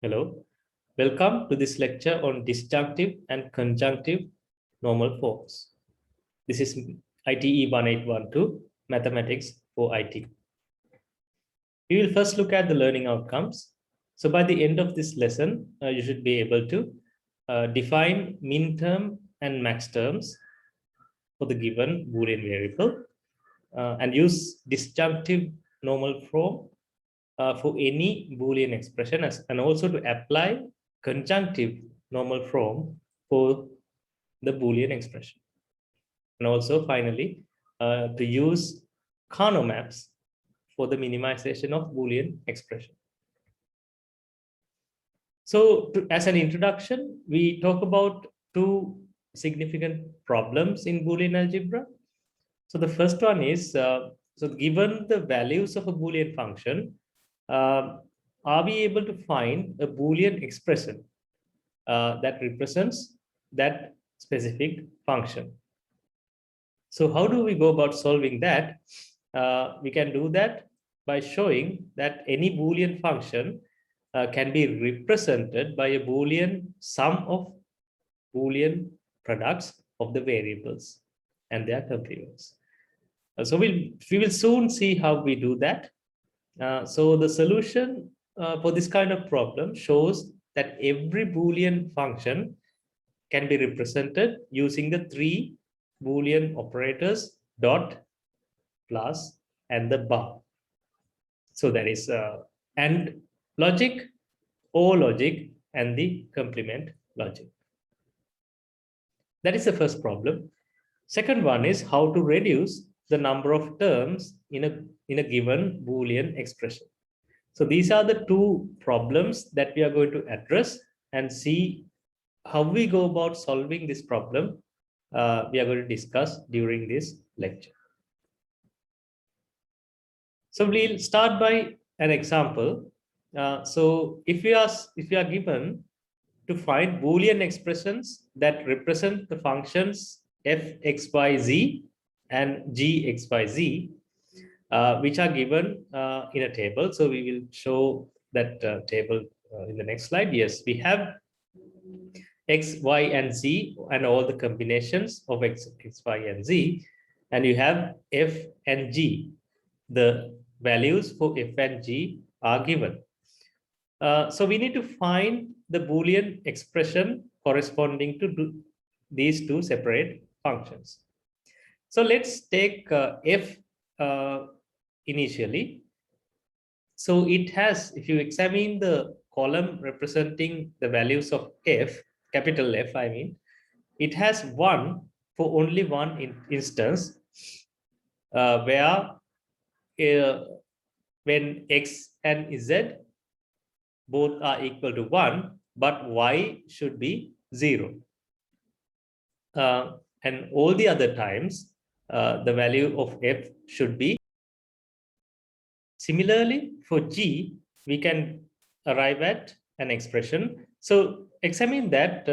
Hello, welcome to this lecture on disjunctive and conjunctive normal forms. This is ITE 1812, Mathematics for IT. We will first look at the learning outcomes. So by the end of this lesson, you should be able to define min-term and max terms for the given Boolean variable and use disjunctive normal form for any Boolean expression and also to apply conjunctive normal form for the Boolean expression. And also finally, to use Karnaugh maps for the minimization of Boolean expression. So as an introduction, we talk about two significant problems in Boolean algebra. So the first one is, so given the values of a Boolean function, are we able to find a Boolean expression that represents that specific function? So how do we go about solving that? We can do that by showing that any Boolean function can be represented by a Boolean sum of Boolean products of the variables and their complements. So we will soon see how we do that. So the solution for this kind of problem shows that every Boolean function can be represented using the three Boolean operators dot, plus, and the bar. So that is AND logic, OR logic, and the complement logic. That is the first problem. Second one is how to reduce the number of terms in a given Boolean expression. So these are the two problems that we are going to address and see how we go about solving this problem. We are going to discuss during this lecture. So we'll start by an example. So if we are given to find Boolean expressions that represent the functions f, x, y, z and g, x, y, z, which are given in a table. So we will show that table in the next slide. Yes, we have x, y, and z and all the combinations of x, y, and z. And you have f and g. The values for f and g are given. So we need to find the Boolean expression corresponding to these two separate functions. So let's take f initially. So it has, if you examine the column representing the values of f, capital F, I mean, it has 1 for only one instance where when x and z both are equal to 1, but y should be 0. And all the other times, the value of f should be. Similarly, for g, we can arrive at an expression. So examine that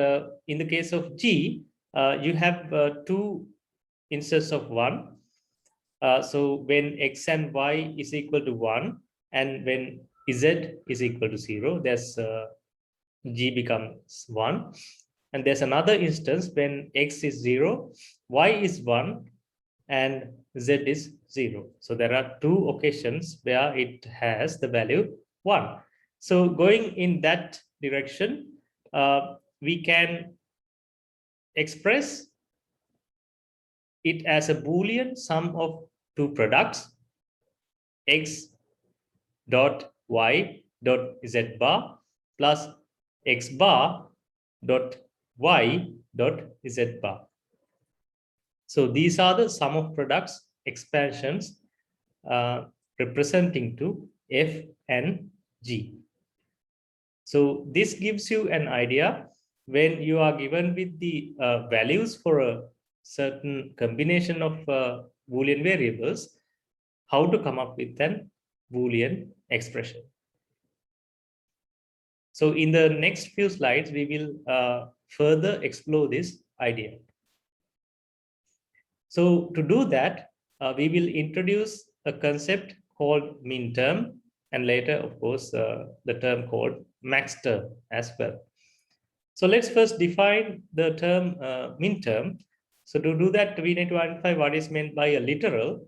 in the case of g, you have two instances of 1. So when x and y is equal to 1, and when z is equal to 0, there's g becomes 1. And there's another instance when x is 0, y is 1, and z is 0. So there are two occasions where it has the value 1. So going in that direction, we can express it as a Boolean sum of two products, x dot y dot z bar plus x bar dot y dot z bar. So these are the sum of products expansions representing to f and g. So this gives you an idea when you are given with the values for a certain combination of Boolean variables, how to come up with an Boolean expression. So in the next few slides, we will further explore this idea. So to do that, we will introduce a concept called Minterm and later, of course, the term called max term as well. So let's first define the term Minterm. So to do that, we need to identify what is meant by a literal.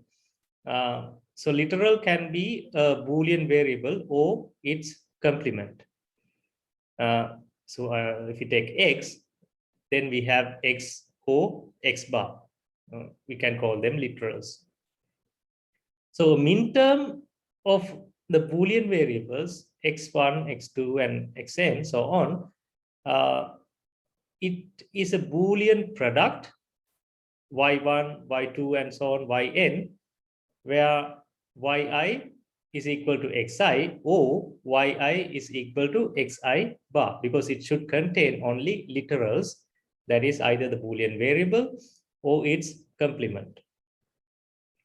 So literal can be a Boolean variable or its complement. So if you take x, then we have x or x bar. We can call them literals. So Minterm of the Boolean variables x1, x2, and xn, so on, it is a Boolean product y1, y2, and so on, yn, where yi is equal to xi or yi is equal to xi bar, because it should contain only literals, that is either the Boolean variable or its complement.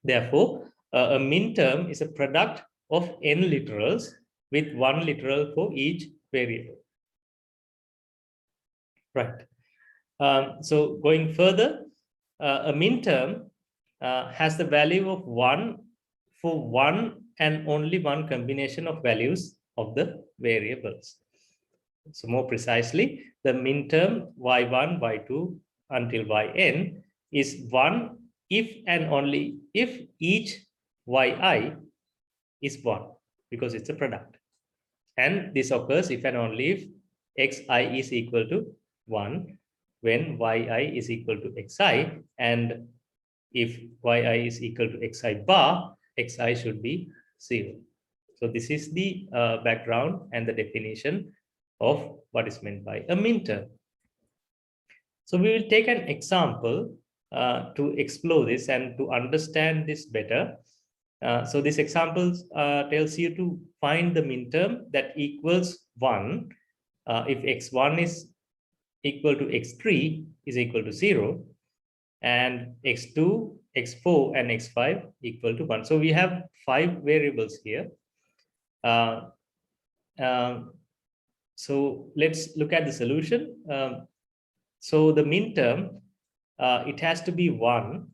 Therefore, a Minterm is a product of n literals with one literal for each variable. Right. So going further, a Minterm has the value of 1 for one and only one combination of values of the variables. So more precisely, the Minterm y1, y2 until yn is 1 if and only if each yi is 1, because it's a product. And this occurs if and only if xi is equal to 1, when yi is equal to xi, and if yi is equal to xi bar, xi should be 0. So this is the background and the definition of what is meant by a Minterm. So we will take an example to explore this and to understand this better. So this example tells you to find the Minterm that equals 1 if x1 is equal to x3 is equal to 0, and x2, x4, and x5 equal to 1. So we have 5 variables here. So let's look at the solution. So the Minterm, it has to be 1,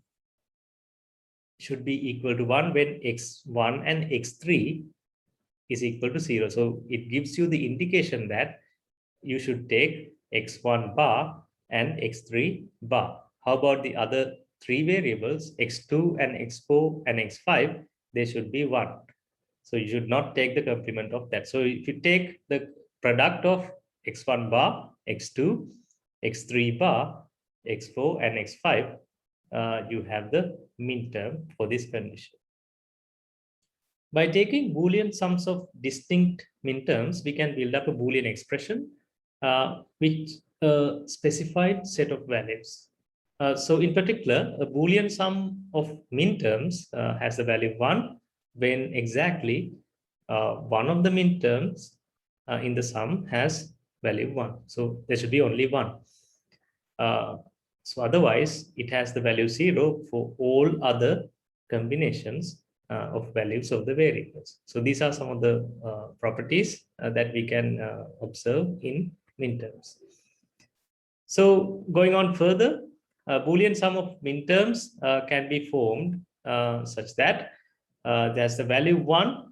should be equal to 1 when x1 and x3 is equal to 0. So it gives you the indication that you should take x1 bar and x3 bar. How about the other 3 variables, x2 and x4 and x5? They should be 1. So you should not take the complement of that. So if you take the product of x1 bar, x2, x3 bar, x4, and x5, you have the Minterm for this condition. By taking Boolean sums of distinct Minterms, we can build up a Boolean expression with a specified set of values. So in particular, a Boolean sum of Minterms has the value 1 when exactly one of the Minterms in the sum has value 1. So there should be only 1. So otherwise, it has the value 0 for all other combinations of values of the variables. So these are some of the properties that we can observe in Minterms. So going on further, a Boolean sum of Minterms can be formed such that there's the value 1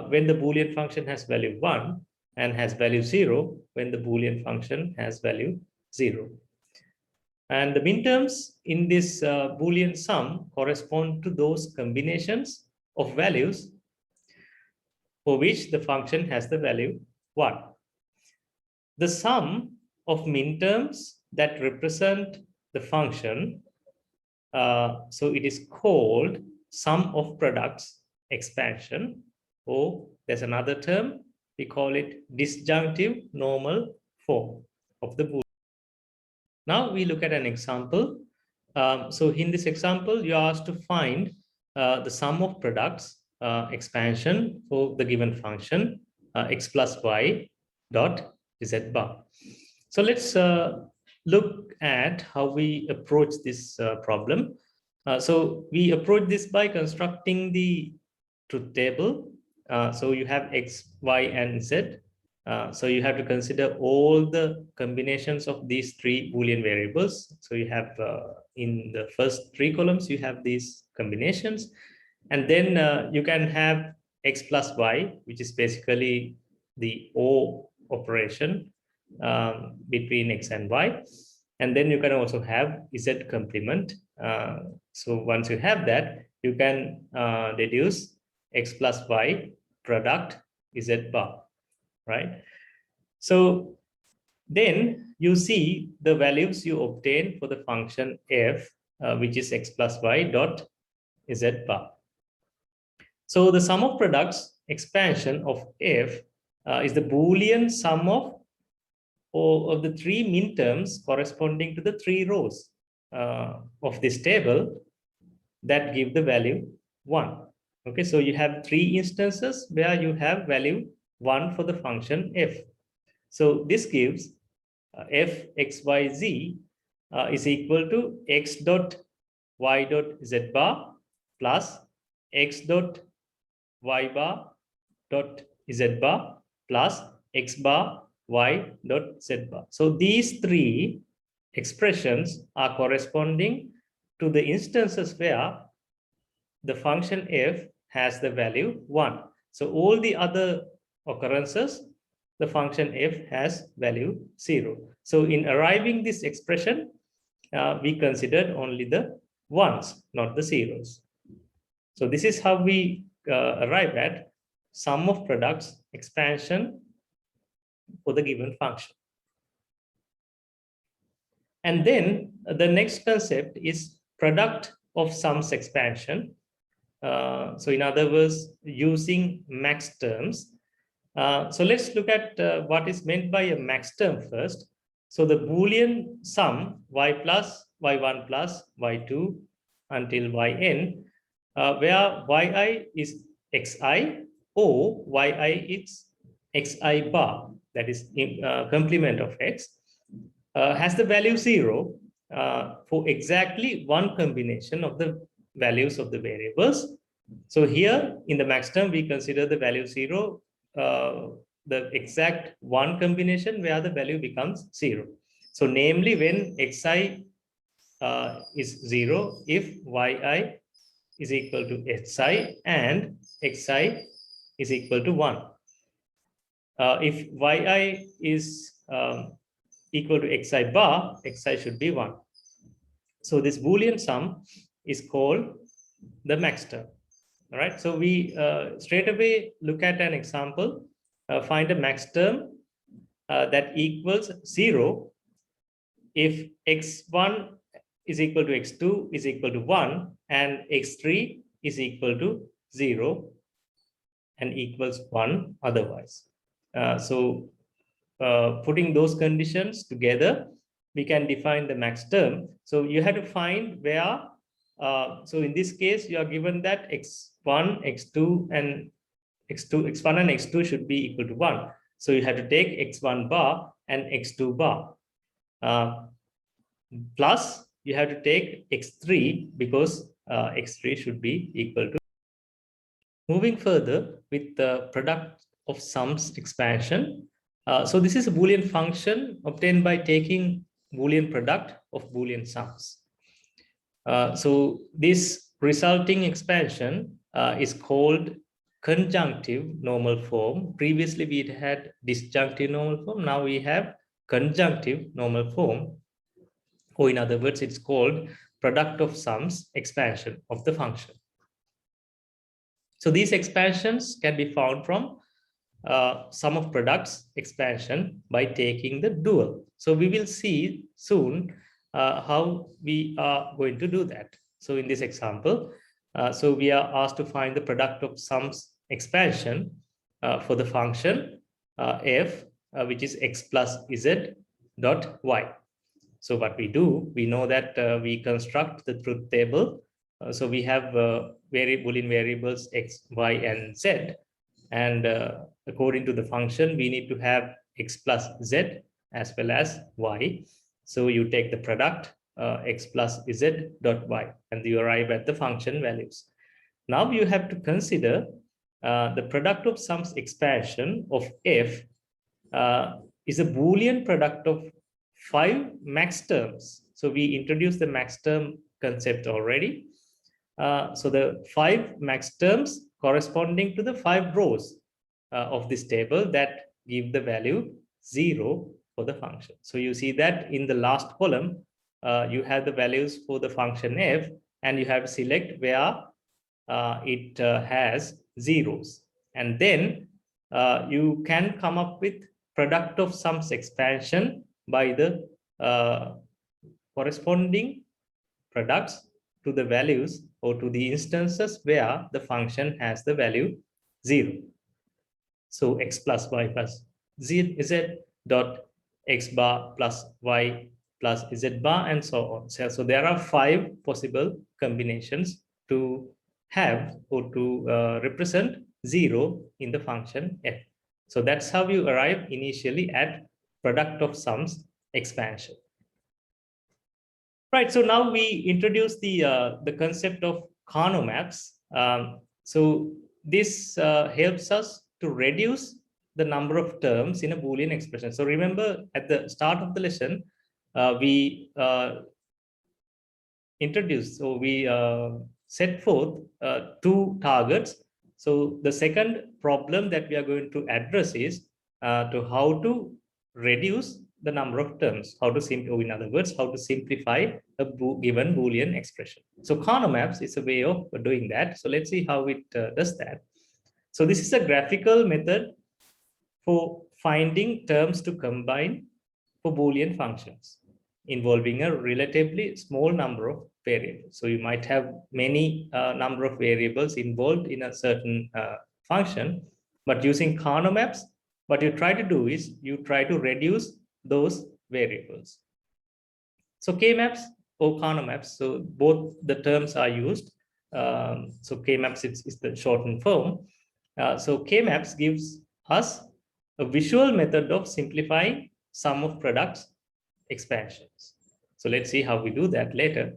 when the Boolean function has value 1, and has value 0 when the Boolean function has value 0. And the Minterms in this Boolean sum correspond to those combinations of values for which the function has the value 1. The sum of Minterms that represent the function, so it is called sum of products expansion, or there's another term, we call it disjunctive normal form of the Boolean. Now we look at an example. So in this example, you are asked to find the sum of products expansion for the given function x plus y dot z bar. So let's look at how we approach this problem. So we approach this by constructing the truth table. So you have x, y, and z. So you have to consider all the combinations of these 3 Boolean variables. So you have in the first 3 columns, you have these combinations. And then you can have x plus y, which is basically the O operation between x and y. And then you can also have z complement. So once you have that, you can deduce x plus y product z bar, right? So then you see the values you obtain for the function f, which is x plus y dot z bar. So the sum of products expansion of f is the Boolean sum of the three minterms corresponding to the three rows of this table that give the value 1. Okay, so you have three instances where you have value 1 for the function f. So this gives f x y z is equal to x dot y dot z bar plus x dot y bar dot z bar plus x bar y dot z bar. So these three expressions are corresponding to the instances where the function f has the value 1. So all the other occurrences, the function f has value 0. So in arriving this expression, we considered only the ones, not the zeros. So this is how we arrive at sum of products expansion for the given function. And then the next concept is product of sums expansion. So in other words, using max terms. So let's look at what is meant by a max term first. So the Boolean sum y plus, y1 plus, y2 until yn, where yi is xi or yi is xi bar, that is complement of x, has the value 0 for exactly one combination of the values of the variables. So here in the max term, we consider the value 0, the exact one combination where the value becomes 0. So namely when xi is 0, if yi is equal to xi and xi is equal to 1. If yi is equal to xi bar, xi should be 1. So this Boolean sum is called the max term. All right, so we straight away look at an example, find a max term that equals 0 if x1 is equal to x2 is equal to 1 and x3 is equal to 0 and equals 1 otherwise. So putting those conditions together, we can define the max term. So you have to find where, so in this case, you are given that x1, x2, and x1 and x2 should be equal to 1. So you have to take x1 bar and x2 bar. Plus, you have to take x3 because x3 should be equal to. Moving further with the product of sums expansion. So this is a Boolean function obtained by taking Boolean product of Boolean sums. So this resulting expansion is called conjunctive normal form. Previously, we had disjunctive normal form. Now we have conjunctive normal form. Or in other words, it's called product of sums expansion of the function. So these expansions can be found from sum of products expansion by taking the dual. So we will see soon how we are going to do that. So in this example, so we are asked to find the product of sums expansion for the function f, which is x plus z dot y. So what we do, we know that we construct the truth table. So we have Boolean variables x, y, and z. And according to the function, we need to have x plus z as well as y. So you take the product x plus z dot y, and you arrive at the function values. Now you have to consider the product of sums expansion of f is a Boolean product of 5 max terms. So we introduced the max term concept already. So the 5 max terms corresponding to the 5 rows of this table that give the value 0 for the function. So you see that in the last column, you have the values for the function f, and you have to select where it has zeros. And then you can come up with product of sums expansion by the corresponding products to the values or to the instances where the function has the value 0. So x plus y plus z dot x bar plus y plus z bar and so on. So there are 5 possible combinations to have or to represent 0 in the function f. So that's how you arrive initially at product of sums expansion. Right, so now we introduce the concept of Karnaugh maps. So this helps us to reduce the number of terms in a Boolean expression. So remember, at the start of the lesson, we introduced, so we set forth 2 targets. So the second problem that we are going to address is to how to reduce the number of terms, how to simplify, in other words, how to simplify a given Boolean expression. So Karnaugh maps is a way of doing that. So let's see how it does that. So this is a graphical method for finding terms to combine for Boolean functions involving a relatively small number of variables. So you might have many number of variables involved in a certain function, but using Karnaugh maps, what you try to do is you try to reduce those variables. So K-maps or Karnaugh maps, so both the terms are used. So K-maps is the shortened form. So K-maps gives us a visual method of simplifying sum of products expansions. So let's see how we do that later.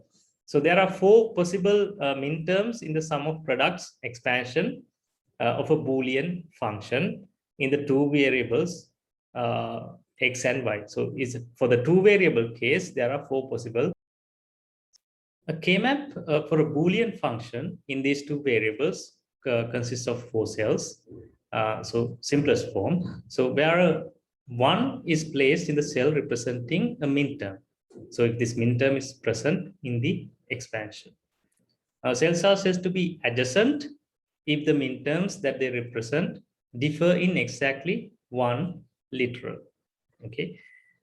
So there are 4 possible minterms in the sum of products expansion of a Boolean function in the 2 variables x and y. So is for the 2 variable case, there are 4 possible. A K-map for a Boolean function in these 2 variables consists of 4 cells. So simplest form. So where 1 is placed in the cell representing a minterm. So if this minterm is present in the expansion. Cells are said to be adjacent if the minterms that they represent differ in exactly 1 literal. Okay.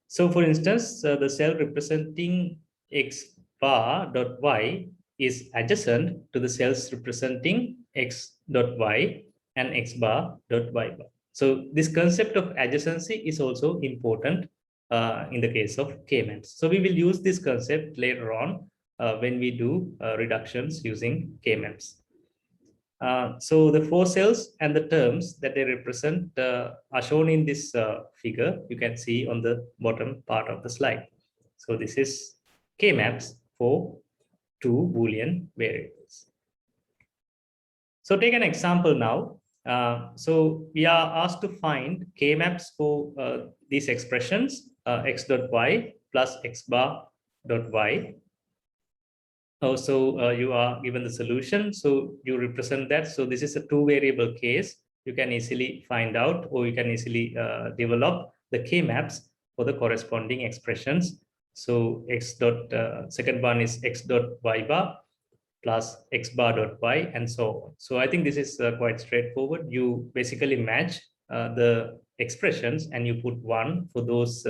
So for instance, the cell representing x bar dot y is adjacent to the cells representing x dot y and x bar dot y bar. So this concept of adjacency is also important in the case of K-maps. So we will use this concept later on when we do reductions using K-maps. So the 4 cells and the terms that they represent are shown in this figure. You can see on the bottom part of the slide. So this is K-maps for 2 Boolean variables. So take an example now. So we are asked to find K-maps for these expressions x dot y plus x bar dot y. Also, you are given the solution, so you represent that. So this is a 2 variable case. You can easily find out, or you can easily develop the K-maps for the corresponding expressions. So x dot second one is x dot y bar plus x bar dot y and so on. So I think this is quite straightforward. You basically match the expressions and you put 1 for those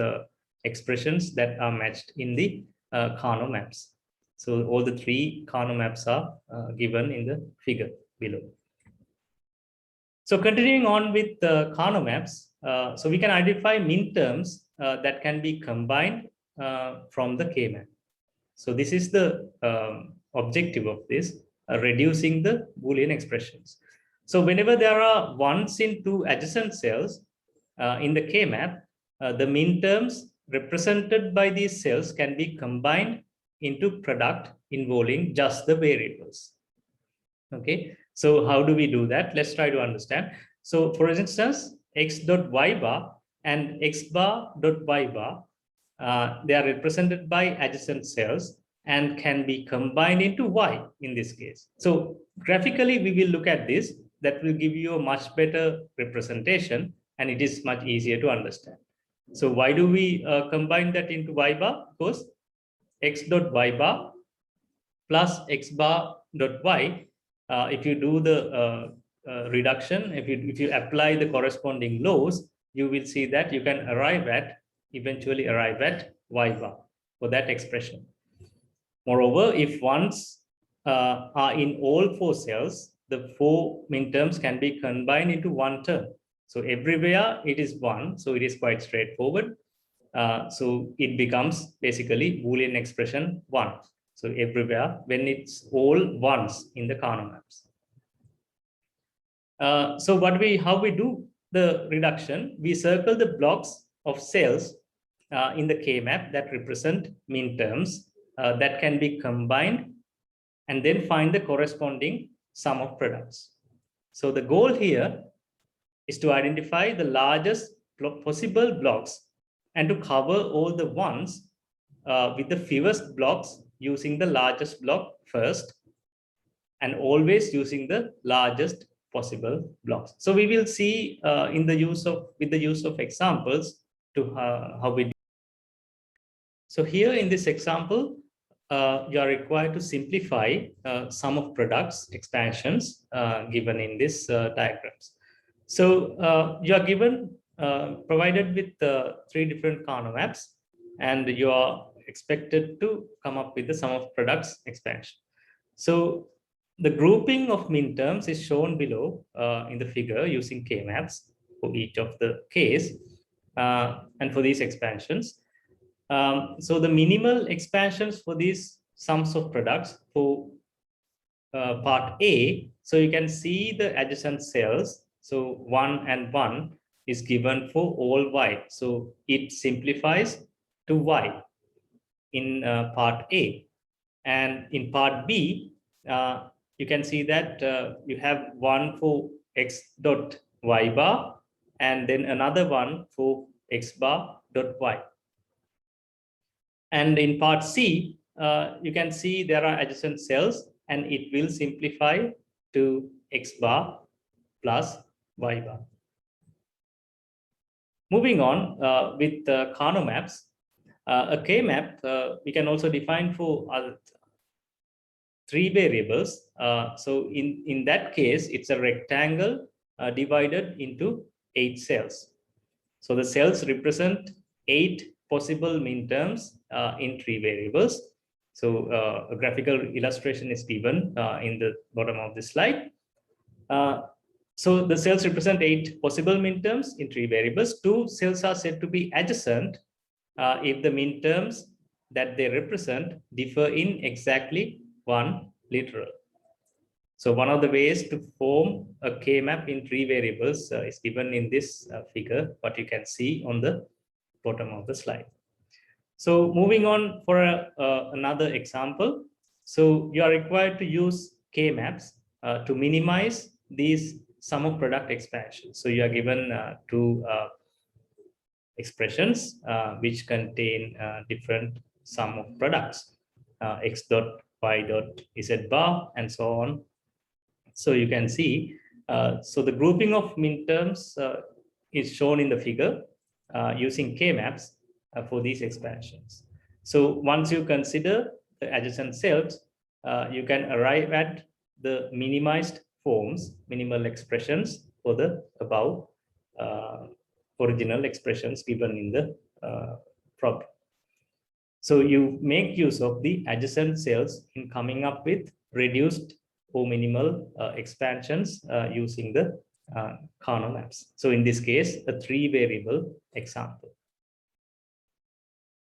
expressions that are matched in the Karnaugh maps. So all the 3 Karnaugh maps are given in the figure below. So continuing on with the Karnaugh maps, so we can identify minterms that can be combined from the K-map. So this is the objective of this, reducing the Boolean expressions. So whenever there are 1s in 2 adjacent cells in the K-map, the minterms represented by these cells can be combined into product involving just the variables. Okay, so how do we do that? Let's try to understand. So for instance, x dot y bar and x bar dot y bar, they are represented by adjacent cells and can be combined into y in this case. So graphically, we will look at this. that will give you a much better representation, and it is much easier to understand. So why do we combine that into y bar? Because x dot y bar plus x bar dot y, if you do the reduction, if you apply the corresponding laws, you will see that you can eventually arrive at y bar for that expression. Moreover, if ones are in all four cells, the four minterms can be combined into one term. So everywhere it is one, so it is quite straightforward. So it becomes basically Boolean expression 1. So everywhere when it's all ones in the Karnaugh maps. So how we do the reduction, we circle the blocks of cells in the K map that represent minterms that can be combined, and then find the corresponding sum of products. So the goal here is to identify the largest possible blocks and to cover all the ones with the fewest blocks using the largest block first, and always using the largest possible blocks. So we will see with the use of examples to how we do. So here in this example, you are required to simplify sum of products expansions given in this diagrams. So you are given provided with 3 different Karnaugh maps, and you are expected to come up with the sum of products expansion. So the grouping of minterms is shown below in the figure using K maps for each of the Ks and for these expansions. So the minimal expansions for these sums of products for part A, so you can see the adjacent cells. So 1 and 1 is given for all y. So it simplifies to y in part A. And in part B, you can see that you have one for x dot y bar, and then another one for x bar dot y. And in part C, you can see there are adjacent cells, and it will simplify to x bar plus y bar. Moving on with Karnaugh maps, a K map we can also define for 3 variables. So in that case, it's a rectangle divided into 8 cells. So the cells represent 8 possible minterms in 3 variables. So a graphical illustration is given in the bottom of the slide. So the cells represent 8 possible minterms in 3 variables. 2 cells are said to be adjacent if the minterms that they represent differ in exactly 1 literal. So one of the ways to form a K map in 3 variables is given in this figure, what you can see on the bottom of the slide. So moving on for another example. So you are required to use K maps to minimize these sum of product expansions. So you are given 2 expressions which contain different sum of products, x dot y dot z bar, and so on. So you can see, so the grouping of minterms is shown in the figure using K maps for these expansions. So once you consider the adjacent cells, you can arrive at the minimized forms, minimal expressions for the above original expressions given in the problem. So you make use of the adjacent cells in coming up with reduced or minimal expansions using the Karnaugh maps. So in this case, a 3 variable example.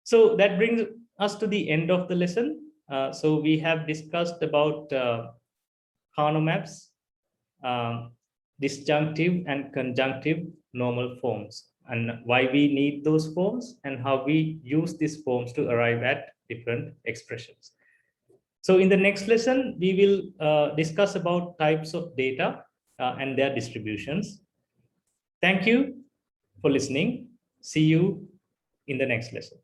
So that brings us to the end of the lesson. So we have discussed about Karnaugh maps, disjunctive and conjunctive normal forms, and why we need those forms and how we use these forms to arrive at different expressions. So in the next lesson, we will discuss about types of data and their distributions. Thank you for listening. See you in the next lesson.